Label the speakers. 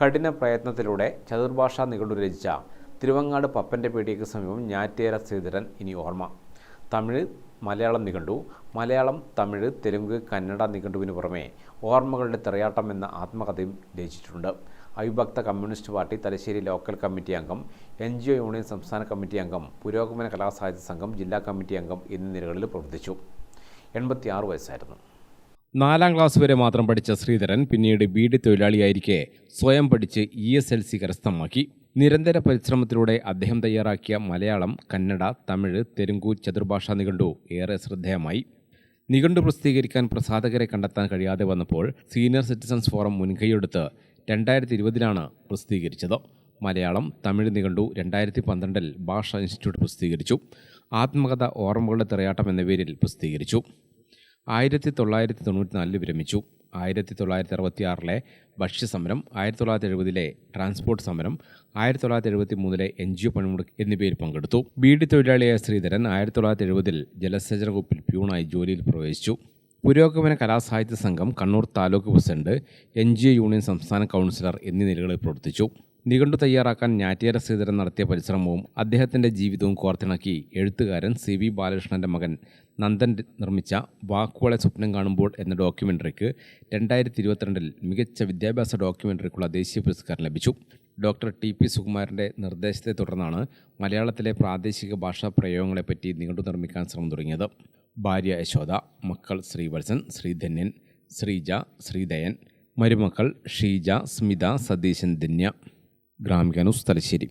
Speaker 1: കഠിന പ്രയത്നത്തിലൂടെ ചതുർഭാഷാ നിഘണ്ടു രചിച്ച തിരുവങ്ങാട് പപ്പൻ്റെ പീടികയ്ക്ക് സമീപം ഞാറ്റേര ശ്രീധരൻ ഇനി ഓർമ്മ. തമിഴ് മലയാളം നിഘണ്ടു, മലയാളം തമിഴ് തെലുങ്ക് കന്നഡ നിഘണ്ടുവിന് പുറമെ ഓർമ്മകളുടെ തിറയാട്ടം എന്ന ആത്മകഥയും രചിച്ചിട്ടുണ്ട്. അവിഭക്ത communist party Thalassery local committee അംഗം, NGO യൂണിയൻ സംസ്ഥാന കമ്മിറ്റി അംഗം, പുരോഗമന കലാസാഹിത്യ സംഘം ജില്ലാ കമ്മിറ്റി അംഗം എന്നീ നിലകളിൽ പ്രവർത്തിച്ചു. 86 വയസ്സായിരുന്നു.
Speaker 2: 4ാം ക്ലാസ് വരെ മാത്രം പഠിച്ച ശ്രീധരൻ പിന്നീട് ബീഡി തൊഴിലാളിയായിരിക്കെ സ്വയം പഠിച്ച് ESLC കരസ്ഥമാക്കി. നിരന്തര പരിശ്രമത്തിലൂടെ അദ്ദേഹം തയ്യാറാക്കിയ മലയാളം, കന്നഡ, തമിഴ്, തെലുങ്കു ചതുർഭാഷാ നിഘണ്ടു ഏറെ ശ്രദ്ധേയമായി. നിഘണ്ടു പ്രസിദ്ധീകരിക്കാൻ പ്രസാധകരെ കണ്ടെത്താൻ കഴിയാതെ വന്നപ്പോൾ സീനിയർ സിറ്റിസൺസ് ഫോറം മുൻകൈയെടുത്ത് 2020 പ്രസിദ്ധീകരിച്ചത്. മലയാളം, തമിഴ് നിഘണ്ടു 2012 ഭാഷാ ഇൻസ്റ്റിറ്റ്യൂട്ട് പ്രസിദ്ധീകരിച്ചു. ആത്മകഥ ഓർമ്മകളുടെ തിറയാട്ടം എന്ന പേരിൽ പ്രസിദ്ധീകരിച്ചു. 1994 വിരമിച്ചു. 1966 ഭക്ഷ്യസമരം, 1970 ട്രാൻസ്പോർട്ട് സമരം, 1973 NGO പണിമുടക്ക് എന്നിവയിൽ പങ്കെടുത്തു. ബീഡി തൊഴിലാളിയായ ശ്രീധരൻ 1970 ജലസേചന വകുപ്പിൽ പ്യൂണായി ജോലിയിൽ പ്രവേശിച്ചു. പുരോഗമന കലാസാഹിത്യ സംഘം Kannur taluk president, NGO union സംസ്ഥാന കൗൺസിലർ എന്നീ നിലകളിൽ പ്രവർത്തിച്ചു. നിഘണ്ടു തയ്യാറാക്കാൻ ഞാറ്റേര ശ്രീധരൻ നടത്തിയ പരിശ്രമവും അദ്ദേഹത്തിൻ്റെ ജീവിതവും കോർത്തിണക്കി എഴുത്തുകാരൻ CV ബാലകൃഷ്ണൻ്റെ മകൻ നന്ദൻ നിർമ്മിച്ച വാക്കുകളെ സ്വപ്നം കാണുമ്പോൾ എന്ന ഡോക്യുമെൻ്ററിക്ക് 2022 മികച്ച വിദ്യാഭ്യാസ ഡോക്യുമെൻ്ററിക്കുള്ള ദേശീയ പുരസ്കാരം ലഭിച്ചു. ഡോക്ടർ TP സുകുമാരൻ്റെ നിർദ്ദേശത്തെ തുടർന്നാണ് മലയാളത്തിലെ പ്രാദേശിക ഭാഷാ പ്രയോഗങ്ങളെപ്പറ്റി നിഘണ്ടു നിർമ്മിക്കാൻ ശ്രമം തുടങ്ങിയത്. ഭാര്യ യശോദ, മക്കൾ ശ്രീവത്സൻ, ശ്രീധന്യൻ, ശ്രീജ, ശ്രീദയൻ, മരുമക്കൾ ഷീജ, സ്മിത, സതീശൻ, ധന്യ. ഗ്രാമിക ന്യൂസ്, തലശ്ശേരി.